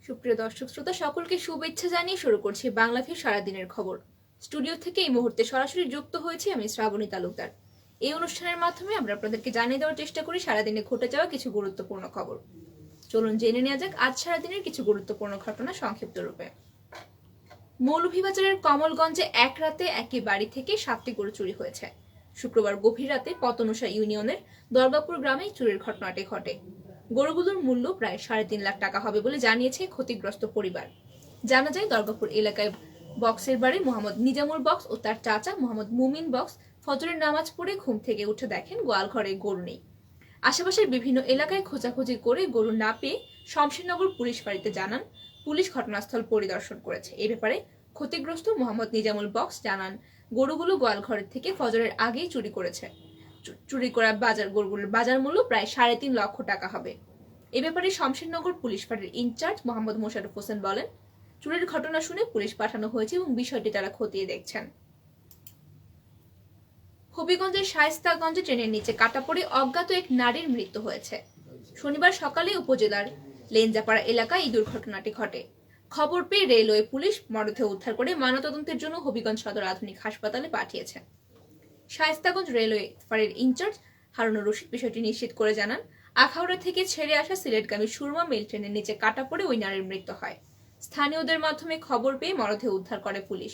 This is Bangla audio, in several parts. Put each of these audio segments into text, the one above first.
সুপ্রিয় দর্শক শ্রোতা সকলকে শুভেচ্ছা জানিয়ে শুরু করছি বাংলা ফির সারাদিনের খবর। স্টুডিও থেকে এই মুহূর্তে সরাসরি যুক্ত হয়েছি আমি শ্রাবণী তালুকদার। এই অনুষ্ঠানের মাধ্যমে আমরা আপনাদেরকে জানিয়ে দেওয়ার চেষ্টা করি সারাদিনে ঘটে যাওয়া কিছু গুরুত্বপূর্ণ খবর। চলুন জেনে নেওয়া যাক আজ সারাদিনের কিছু গুরুত্বপূর্ণ ঘটনা সংক্ষিপ্ত রূপে। মৌলভীবাজারের কমলগঞ্জে এক রাতে একই বাড়ি থেকে 7টি গরু চুরি হয়েছে। শুক্রবার গভীর রাতে পতনুষা ইউনিয়নের দরগাপুর গ্রামে চুরির ঘটনাটি ঘটে। গরুগুলোর মূল্য প্রায় 3.5 লাখ টাকা হবে বলে জানিয়েছে ক্ষতিগ্রস্ত পরিবার। জানা যায় দরগাপুর এলাকায় বক্সের বাড়ি মোহাম্মদ নিজামুল বক্স ও তার চাচা মোহাম্মদ মুমিন বক্স ফজরের নামাজ পড়ে ঘুম থেকে উঠে দেখেন গোয়াল ঘরে গরু নেই। আশেপাশের বিভিন্ন এলাকায় খোঁজাখুঁজি করে গরু না পেয়ে শমশেরনগর পুলিশ ফাঁড়িতে জানান। পুলিশ ঘটনাস্থল পরিদর্শন করেছে। এ ব্যাপারে ক্ষতিগ্রস্ত মোহাম্মদ নিজামুল বক্স জানান, গরুগুলো গোয়াল ঘরের থেকে ফজরের আগেই চুরি করেছে। চুরি করা গরুগুলোর বাজার মূল্য প্রায় 3.5 লক্ষ টাকা হবে। এ ব্যাপারে শমশেরনগর পুলিশ ফাঁড়ির ইনচার্জ মোহাম্মদ মোশাররফ হোসেন বলেন, চুরির ঘটনা শুনে পুলিশ পাঠানো হয়েছে এবং বিষয়টি তারা খতিয়ে দেখছেন। হবিগঞ্জের শায়েস্তাগঞ্জে ট্রেনের নিচে কাটা পড়ে অজ্ঞাত এক নারীর মৃত্যু হয়েছে। শনিবার সকালে উপজেলার লেঞ্জাপাড়া এলাকায় এই দুর্ঘটনাটি ঘটে। খবর পেয়ে রেলওয়ে পুলিশ মরদেহ উদ্ধার করে ময়নাতদন্তের জন্য হবিগঞ্জ সদর আধুনিক হাসপাতালে পাঠিয়েছে। শায়েস্তাগঞ্জ রেলওয়ে ফাঁড়ির ইনচার্জ হারুনুর রশিদ বিষয়টি নিশ্চিত করে জানান, আখাউড়া থেকে ছেড়ে আসা সিলেটগামী সুরমা মেল ট্রেনের নিচে কাটা পড়ে ওই নারীর মৃত্যু হয়। স্থানীয়দের মাধ্যমে খবর পেয়ে মরদেহ উদ্ধার করে পুলিশ।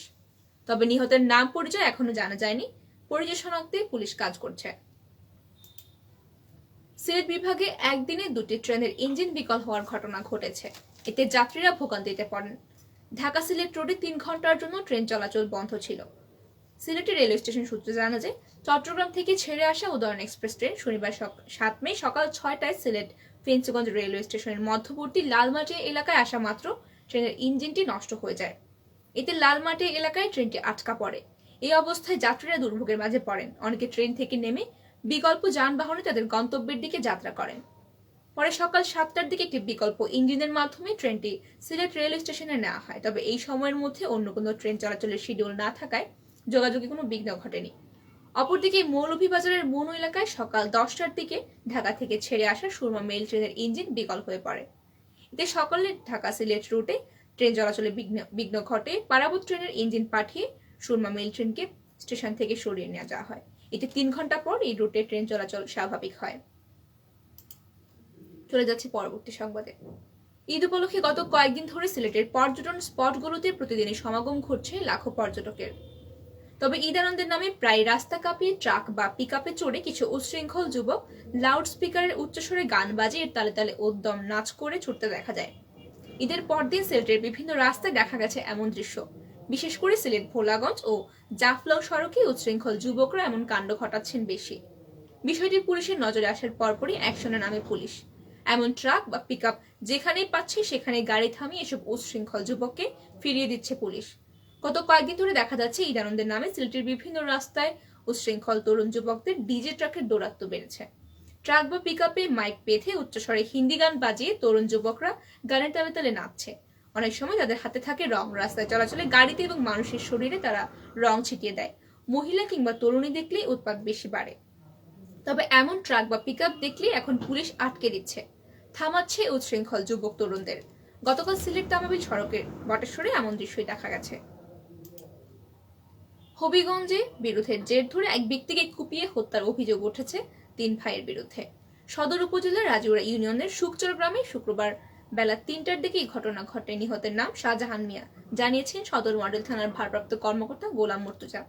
তবে নিহতের নাম পরিচয় এখনো জানা যায়নি। পরিচয় শনাক্তে পুলিশ কাজ করছে। সিলেট বিভাগে একদিনে 2টি ট্রেনের ইঞ্জিন বিকল হওয়ার ঘটনা ঘটেছে। এতে যাত্রীরা ভোগান্তিতে পড়েন। ঢাকা সিলেট রোডে 3 ঘন্টার জন্য ট্রেন চলাচল বন্ধ ছিল। সিলেটের রেলওয়ে স্টেশন সূত্রে জানা যায়, চট্টগ্রাম থেকে ছেড়ে আসা উদয়ন এক্সপ্রেস ট্রেন শনিবার 7 মে সকাল 6টায় সিলেট ফেঞ্চগঞ্জ রেলওয়ে স্টেশনের মধ্যবর্তী লালমাটি এলাকায় আসা মাত্র ট্রেনের ইঞ্জিনটি নষ্ট হয়ে যায়। এতে লালমাটি এলাকায় ট্রেনটি আটকা পড়ে। এই অবস্থায় যাত্রীরা দুর্ভোগের মাঝে পড়েন। অনেকে ট্রেন থেকে নেমে বিকল্প যানবাহনে তাদের গন্তব্যের দিকে যাত্রা করেন। পরে সকাল 7টার দিকে একটি বিকল্প ইঞ্জিনের মাধ্যমে ট্রেনটি সিলেট রেলওয়ে স্টেশনে নেওয়া হয়। তবে এই সময়ের মধ্যে অন্য কোনো ট্রেন চলাচলের শিডিউল না থাকায় যোগাযোগে কোনো বিঘ্ন ঘটেনি। অপরদিকে মৌলভীবাজারের মনু এলাকায় সকাল 10টার দিকে ঢাকা থেকে ছেড়ে আসা সুরমা মেল ট্রেনের ইঞ্জিন বিকল হয়ে পড়ে। এতে সকালে ঢাকা সিলেট রুটে ট্রেন চলাচলে বিঘ্ন ঘটে। পারাবত ট্রেনের ইঞ্জিন পাঠিয়ে সুরমা মেল ট্রেনকে স্টেশন থেকে সরিয়ে নেওয়া যাওয়া হয়। এতে 3 ঘন্টা পর এই রুটে ট্রেন চলাচল স্বাভাবিক হয়। চলে যাচ্ছে পরবর্তী সংবাদে। ঈদ উপলক্ষে গত কয়েকদিন ধরে সিলেটের পর্যটন স্পটগুলোতে প্রতিদিনই সমাগম ঘটছে লাখো পর্যটকের। তবে ঈদ আনন্দের নামে প্রায় রাস্তা কাঁপিয়ে ট্রাক বা পিকআপে চড়ে কিছু উচ্ছৃঙ্খল যুবক লাউড স্পিকারের উচ্চস্বরে গান বাজিয়ে তালে তালে উদ্যম নাচ করে ছুটতে দেখা যায়। ঈদের পরদিন সিলেটের বিভিন্ন রাস্তায় দেখা গেছে এমন দৃশ্য। বিশেষ করে সিলেট ভোলাগঞ্জ ও জাফলং সড়কে উচ্ছৃঙ্খল যুবকরা এমন কাণ্ড ঘটাচ্ছেন বেশি। বিষয়টি পুলিশের নজরে আসার পরপরই অ্যাকশনে নামে পুলিশ। এমন ট্রাক বা পিকআপ যেখানেই পাচ্ছে সেখানে গাড়ি থামিয়ে এসব উচ্ছৃঙ্খল যুবককে ফিরিয়ে দিচ্ছে পুলিশ। গত কয়েকদিন ধরে দেখা যাচ্ছে ঈদ আনন্দের নামে সিলেটের বিভিন্ন রাস্তায় উচ্ছৃঙ্খল তরুণ যুবকদের ডিজে ট্রাকের দৌরাত্ম্য বেড়েছে। ট্রাক বা পিকআপে মাইক বেঁধে উচ্চস্বরে হিন্দি গান বাজিয়ে তরুণ যুবকরা গানের তালে তালে নাচছে। অনেক সময় তাদের হাতে থাকে রং। রাস্তায় চলাচলে গাড়িতে এবং মানুষের শরীরে তারা রং ছিটিয়ে দেয়। মহিলা কিংবা তরুণী দেখলেই উৎপাত বেশি বাড়ে। তবে এমন ট্রাক বা পিকআপ দেখলে এখন পুলিশ আটকে দিচ্ছে, থামাচ্ছে উচ্ছৃঙ্খল যুবক তরুণদের। গতকাল সিলেট তামাবিল সড়কের বটেশ্বরে এমন দৃশ্যই দেখা গেছে। হবিগঞ্জে বিরোধের জের ধরে এক ব্যক্তিকে কুপিয়ে হত্যার অভিযোগ উঠেছে 3 ভাইয়ের বিরুদ্ধে। সদর উপজেলার রাজুরা ইউনিয়নের সুকচর গ্রামে শুক্রবার বেলা 3টার দিকে এই ঘটনা ঘটে। নিহতের নাম শাহজাহান মিয়া, জানিয়েছেন সদর মডেল থানার ভারপ্রাপ্ত কর্মকর্তা গোলাম মুর্তজা।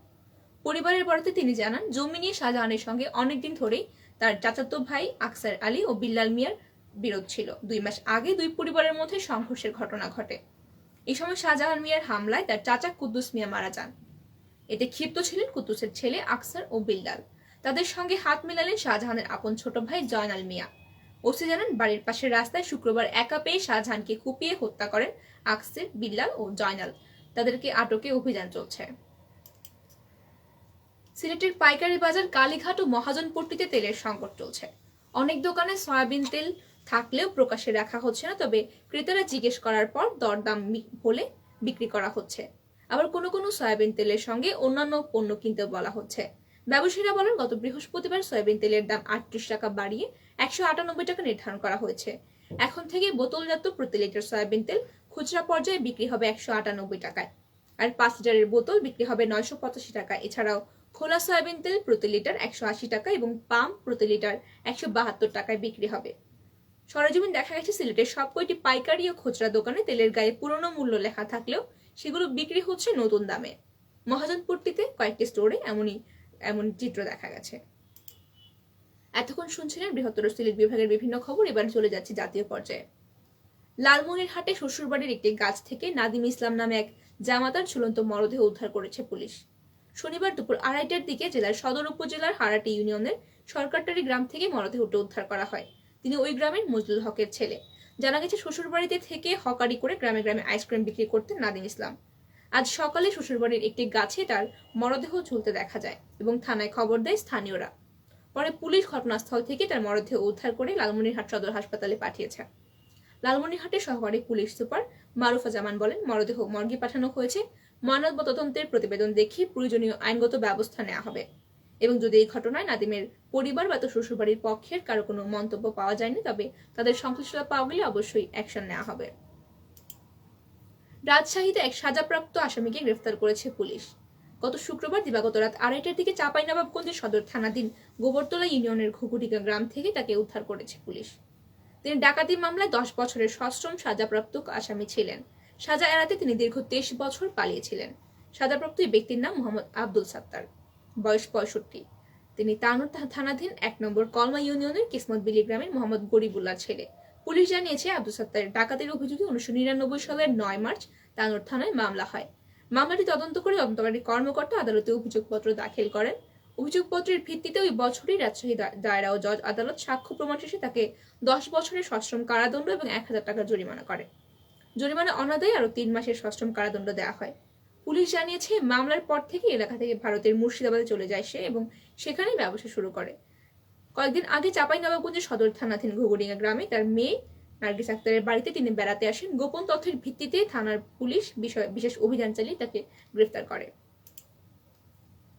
পরিবারের বরাতে তিনি জানান, জমি নিয়ে শাহজাহানের সঙ্গে অনেকদিন ধরেই তার চাচাতো ভাই আকসার আলী ও বিল্লাল মিয়ার বিরোধ ছিল। 2 মাস আগে দুই পরিবারের মধ্যে সংঘর্ষের ঘটনা ঘটে। এই সময় শাহজাহান মিয়ার হামলায় তার চাচা কুদ্দুস মিয়া মারা যান। এতে ক্ষিপ্ত ছিলেন কুদ্দুসের ছেলে আকসার ও বিল্লাল। তাদের সঙ্গে হাত মেলালেন শাহজাহানের আপন ছোট ভাই জয়নাল মিয়া। ওসি জানান, বাড়ির পাশের রাস্তায় শুক্রবার একা পেয়ে শাহজাহানকে কুপিয়ে হত্যা করেন আকসার, বিল্লাল ও জয়নাল। তাদেরকে আটকে অভিযান চলছে। সিলেটের পাইকারি বাজার কালীঘাট ও মহাজনপট্টিতে তেলের সংকট চলছে। অনেক দোকানে সয়াবিন তেল থাকলেও প্রকাশ্যে রাখা হচ্ছে না। তবে ক্রেতারা জিজ্ঞেস করার পর দরদাম বলে বিক্রি করা হচ্ছে। আবার কোনো কোনো সয়াবিন তেলের সঙ্গে অন্যান্য পণ্য কিনতে বলা হচ্ছে। ব্যবসায়ীরা বলেন, গত বৃহস্পতিবার সয়াবিন তেলের দাম 38 টাকা বাড়িয়ে 198 টাকা নির্ধারণ করা হয়েছে। এখন থেকে বোতলজাত প্রতি লিটার সয়াবিন তেল খুচরা পর্যায়ে বিক্রি হবে 198 টাকায়, আর 5 লিটারের বোতল বিক্রি হবে 985 টাকায়। এছাড়াও খোলা সয়াবিন তেল প্রতি লিটার 180 টাকা এবং পাম প্রতি লিটার 172 টাকায় বিক্রি হবে। সরেজমিন দেখা গেছে সিলেটের সবকটি পাইকারি ও খুচরা দোকানে তেলের গায়ে পুরনো মূল্য লেখা থাকলেও সেগুলো বিক্রি হচ্ছে নতুন দামে। মহাজনপট্টিতে কয়েকটি স্টোরে এমন চিত্র দেখা গেছে। এতক্ষণ শুনছিলেন বৃহত্তর সিলেট বিভাগের বিভিন্ন খবর। এবার চলে যাচ্ছে জাতীয় পর্যায়ে। লালমনিরহাটে শ্বশুরবাড়ির একটি গাছ থেকে নাদিম ইসলাম নামে এক জামাতার ঝুলন্ত মরদেহ উদ্ধার করেছে পুলিশ। শনিবার দুপুর 2:30টার দিকে জেলার সদর উপজেলার হারাটি ইউনিয়নের সরকারটারি গ্রাম থেকে মরদেহটি উদ্ধার করা হয়। তিনি ওই গ্রামের মজলুল হকের ছেলে। জানা গেছে শ্বশুরবাড়িতে থেকে হকারি করে গ্রামে গ্রামে আইসক্রিম বিক্রি করতেন নাদিম ইসলাম। আজ সকালে শ্বশুরবাড়ির একটি গাছে তার মরদেহ ঝুলতে দেখা যায় এবং থানায় খবর দেয় স্থানীয়রা। পরে পুলিশ ঘটনাস্থল থেকে তার মরদেহ উদ্ধার করে লালমনিরহাট সদর হাসপাতালে পাঠিয়েছে। লালমনিরহাটের সহকারী পুলিশ সুপার মারুফা জামান বলেন, মরদেহ মর্গে পাঠানো হয়েছে। ময়নাতদন্তের প্রতিবেদন দেখে প্রয়োজনীয় আইনগত ব্যবস্থা নেওয়া হবে এবং যদি এই ঘটনায় নাদিমের পরিবার বা তার শ্বশুরবাড়ির পক্ষের কারো কোনো মন্তব্য পাওয়া যায়নি, তবে তাদের সংশ্লিষ্টতা পাওয়া গেলে অবশ্যই অ্যাকশন নেওয়া হবে। রাজশাহীতে এক সাজাপ্রাপ্ত আসামিকে গ্রেফতার করেছে পুলিশ। গত শুক্রবার দিবাগত রাত 2:30টার দিকে চাঁপাইনবাবগঞ্জের সদর থানাধীন গোবরতলা ইউনিয়নের ঘুঘুটিকা গ্রাম থেকে তাকে উদ্ধার করেছে পুলিশ। তিনি ডাকাতি মামলায় 10 বছরের সশ্রম সাজাপ্রাপ্ত আসামি ছিলেন। সাজা এড়াতে তিনি দীর্ঘ 23 বছর পালিয়েছিলেন। সাজাপ্রাপ্ত এই ব্যক্তির নাম মোহাম্মদ আব্দুল সাত্তার, বয়স 65। তিনি তানোর থানাধীন 1 নম্বর কলমা ইউনিয়নের কিসমত বিলি গ্রামের মোহাম্মদ গরিবুল্লাহর ছেলে। পুলিশ জানিয়েছে, আব্দুল সাত্তারের ডাকাতির অভিযোগে 1999 সালের 9 মার্চ তানোর থানায় মামলা হয়। মামলাটি তদন্ত করে তদন্তকারী কর্মকর্তা আদালতে অভিযোগপত্র দাখিল করেন। অভিযোগপত্রের ভিত্তিতে ওই বছরই রাজশাহী দায়রা ও জজ আদালত সাক্ষ্য প্রমাণ শেষে তাকে 10 বছরের সশ্রম কারাদণ্ড এবং 1000 টাকা জরিমানা করে। জরিমানা অনাদায়ে আরো 3 মাসের সশ্রম কারাদণ্ড দেওয়া হয়। পুলিশ জানিয়েছে, মামলার পর থেকে এলাকা থেকে ভারতের মুর্শিদাবাদে চলে যায় সে এবং সেখানেই ব্যবসা শুরু করে। কয়েকদিন আগে চাঁপাইনবাবগঞ্জের সদর থানাধীন ঘুঘুডিঙ্গা গ্রামে তার মেয়ে নার্গিস আক্তারের বাড়িতে তিনি বেড়াতে আসেন। গোপন তথ্যের ভিত্তিতে থানার পুলিশ বিশেষ অভিযান চালিয়ে তাকে গ্রেফতার করে।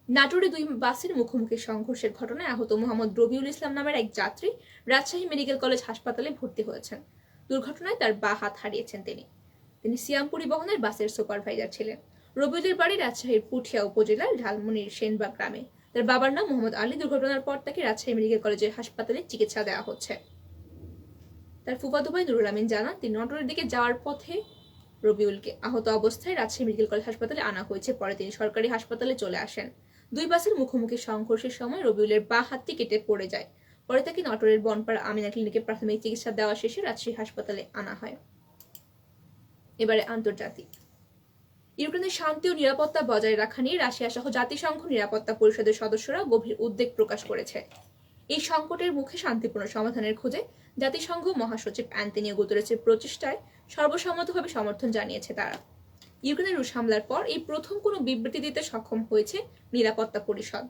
নাটোরে 2 বাসের মুখোমুখি সংঘর্ষের ঘটনায় আহত মোহাম্মদ রবিউল ইসলাম নামের এক যাত্রী রাজশাহী মেডিকেল কলেজ হাসপাতালে ভর্তি হয়েছেন। দুর্ঘটনায় তার বাঁ হাত হারিয়েছেন তিনি সিয়াম পরিবহনের বাসের সুপারভাইজার ছিলেন। রবিউলের বাড়ি রাজশাহীর পুঠিয়া উপজেলার ঢালমনির সেনবাগ গ্রামে। তার বাবার নাম মোহাম্মদ আলী। দুর্ঘটনার পর তাকে রাজশাহী মেডিকেল কলেজের হাসপাতালে চিকিৎসা দেওয়া হচ্ছে। তার ফুফাতো ভাই নুরুল আমিন জানান, তিনি নাটোরের দিকে যাওয়ার পথে রবিউলকে আহত অবস্থায় রাজশাহী মেডিকেল কলেজ হাসপাতালে আনা হয়েছে। পরে তিনি সরকারি হাসপাতালে চলে আসেন। 2 বাসের মুখোমুখি সংঘর্ষের সময় রবিউলের বাঁ হাতটি কেটে পড়ে যায়। পরে তাকে নাটোরের বনপাড়া আমিনা ক্লিনিকে প্রাথমিক চিকিৎসা দেওয়া শেষে রাজশাহী হাসপাতালে আনা হয়। এবারে আন্তর্জাতিক। ইউক্রেনের শান্তি ও নিরাপত্তা বজায় রাখা নিয়ে রাশিয়া সহ জাতিসংঘ নিরাপত্তা পরিষদের সদস্যরা গভীর উদ্বেগ প্রকাশ করেছে। এই সংকটের মুখে শান্তিপূর্ণ সমাধানের খোঁজে জাতিসংঘ মহাসচিব অ্যান্তোনিও গুতেরেসের প্রচেষ্টায় সর্বসম্মতভাবে সমর্থন জানিয়েছে তারা। ইউক্রেনের রুশ হামলার পর এই প্রথম কোনো বিবৃতি দিতে সক্ষম হয়েছে নিরাপত্তা পরিষদ।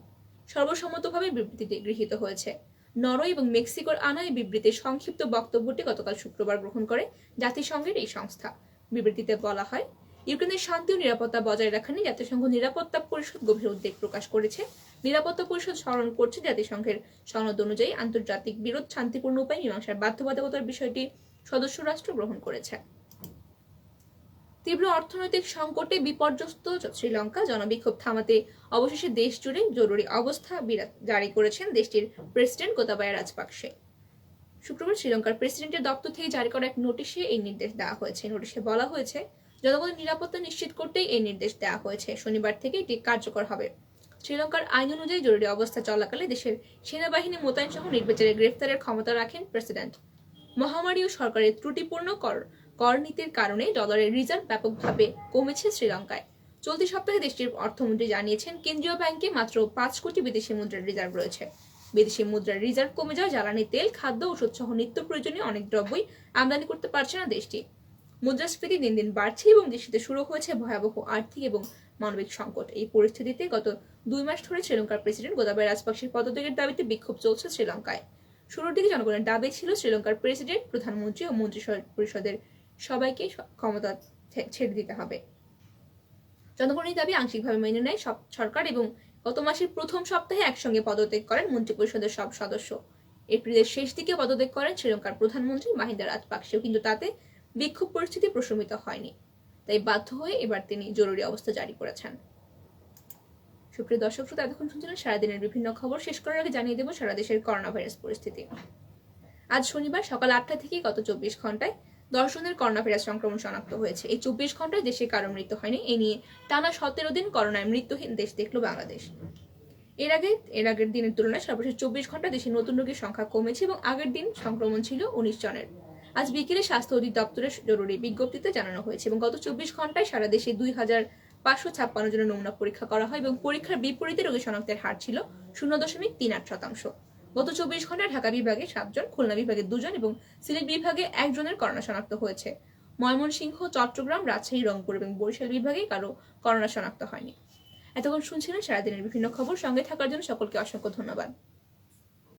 সর্বসম্মতভাবে বিবৃতিটি গৃহীত হয়েছে। নরওয়ে এবং মেক্সিকোর আনা এই বিবৃতির সংক্ষিপ্ত বক্তব্যটি গতকাল শুক্রবার গ্রহণ করে জাতিসংঘের এই সংস্থা। বিবৃতিতে বলা হয়, ইউক্রেনের শান্তি ও নিরাপত্তা বজায় রাখা নিয়ে জাতিসংঘ নিরাপত্তা পরিষদ গভীর উদ্বেগ প্রকাশ করেছে। নিরাপত্তা পরিষদ স্মরণ করছে জাতিসংঘের সনদ অনুযায়ী আন্তর্জাতিক বিরোধ শান্তিপূর্ণ উপায়ে মীমাংসার বাধ্যবাধকতার বিষয়টি সদস্য রাষ্ট্র গ্রহণ করেছে। তীব্র অর্থনৈতিক সংকটে বিপর্যস্ত শ্রীলঙ্কা জনবিক্ষোভ থামাতে অবশেষে দেশ জুড়ে জরুরি অবস্থা জারি করেছেন দেশটির প্রেসিডেন্ট গোতাবায়া রাজপাকসে। শুক্রবার শ্রীলঙ্কার প্রেসিডেন্টের দপ্তর থেকে জারি করা এক নোটিশে এই নির্দেশ দেওয়া হয়েছে। নোটিশে বলা হয়েছে, জনগণের নিরাপত্তা নিশ্চিত করতেই এই নির্দেশ দেওয়া হয়েছে। শনিবার থেকে এটি কার্যকর হবে। শ্রীলঙ্কার আইন অনুযায়ী জরুরি অবস্থা চলাকালে দেশের সেনাবাহিনী মোতায়েন সহ নির্বিচারে গ্রেফতারের ক্ষমতা রাখেন প্রেসিডেন্ট। মহামারী ও সরকারের ত্রুটিপূর্ণ কর নীতির কারণে ডলারের রিজার্ভ ব্যাপকভাবে কমেছে শ্রীলঙ্কায়। চলতি সপ্তাহে দেশটির অর্থমন্ত্রী জানিয়েছেন, কেন্দ্রীয় ব্যাংকে মাত্র 5 কোটি বিদেশি মুদ্রার রিজার্ভ রয়েছে। বিদেশি মুদ্রার রিজার্ভ কমে যাওয়া জ্বালানি তেল, খাদ্য, ওষুধ সহ নিত্য প্রয়োজনীয় অনেক দ্রব্যই আমদানি করতে পারছে না দেশটি। মুদ্রাস্ফীতি দিন দিন বাড়ছে এবং দেশটিতে শুরু হয়েছে ভয়াবহ আর্থিক এবং মানবিক সংকট। এই পরিস্থিতিতে গত 2 মাস ধরে শ্রীলঙ্কার প্রেসিডেন্ট গোতাবায়া রাজপাকসের পদত্যাগের দাবিতে বিক্ষোভ চলছে শ্রীলঙ্কায়। শুরুর দিকে জনগণের দাবি ছিল শ্রীলঙ্কার প্রেসিডেন্ট, প্রধানমন্ত্রী ও মন্ত্রী পরিষদের সবাইকে ক্ষমতা ছেড়ে দিতে হবে। জনগণের দাবি আংশিকভাবে মেনে নেয় সরকার এবং গত মাসের প্রথম সপ্তাহে একসঙ্গে পদত্যাগ করেন মন্ত্রিপরিষদের সব সদস্য। এপ্রিলের শেষ দিকে পদত্যাগ করেন শ্রীলঙ্কার প্রধানমন্ত্রী মাহিন্দা রাজপাকসেও, কিন্তু তাতে বিক্ষোভ পরিস্থিতি প্রশমিত হয়নি। তাই বাধ্য হয়ে এবার তিনি জরুরি অবস্থা জারি করেছেন। সুপ্রিয় দর্শক শ্রোতা, এতক্ষণ শুনছিলেন সারাদিনের বিভিন্ন খবর। শেষ করার আগে জানিয়ে দেব সারা দেশের করোনা ভাইরাস পরিস্থিতি। আজ শনিবার সকাল 8টা থেকে গত 24 ঘন্টায় 10 জনের করোনা ভাইরাস সংক্রমণ শনাক্ত হয়েছে। এই 24 ঘন্টায় দেশে কারো মৃত্যু হয়নি। এ নিয়ে টানা 17 দিন করোনায় মৃত্যুহীন দেশ দেখল বাংলাদেশ। এর আগের দিনের তুলনায় সর্বশেষ 24 ঘন্টা দেশে নতুন রোগীর সংখ্যা কমেছে এবং আগের দিন সংক্রমণ ছিল 19 জনের। আজ বিকেলে স্বাস্থ্য অধিদপ্তরের জরুরি বিজ্ঞপ্তিতে জানানো হয়েছে এবং গত 24 ঘন্টায় সারা দেশে 2556 জনের নমুনা পরীক্ষা করা হয় এবং পরীক্ষার বিপরীতে রোগী শনাক্তের হার ছিল 0.38%। গত 24 ঘন্টায় ঢাকা বিভাগে 7 জন, খুলনা বিভাগে 2 জন এবং সিলেট বিভাগে 1 জনের করোনা শনাক্ত হয়েছে। ময়মনসিংহ, চট্টগ্রাম, রাজশাহী, রংপুর এবং বরিশাল বিভাগে কারো করোনা শনাক্ত হয়নি। এতক্ষণ শুনছিলেন সারাদিনের বিভিন্ন খবর। সঙ্গে থাকার জন্য সকলকে অসংখ্য ধন্যবাদ।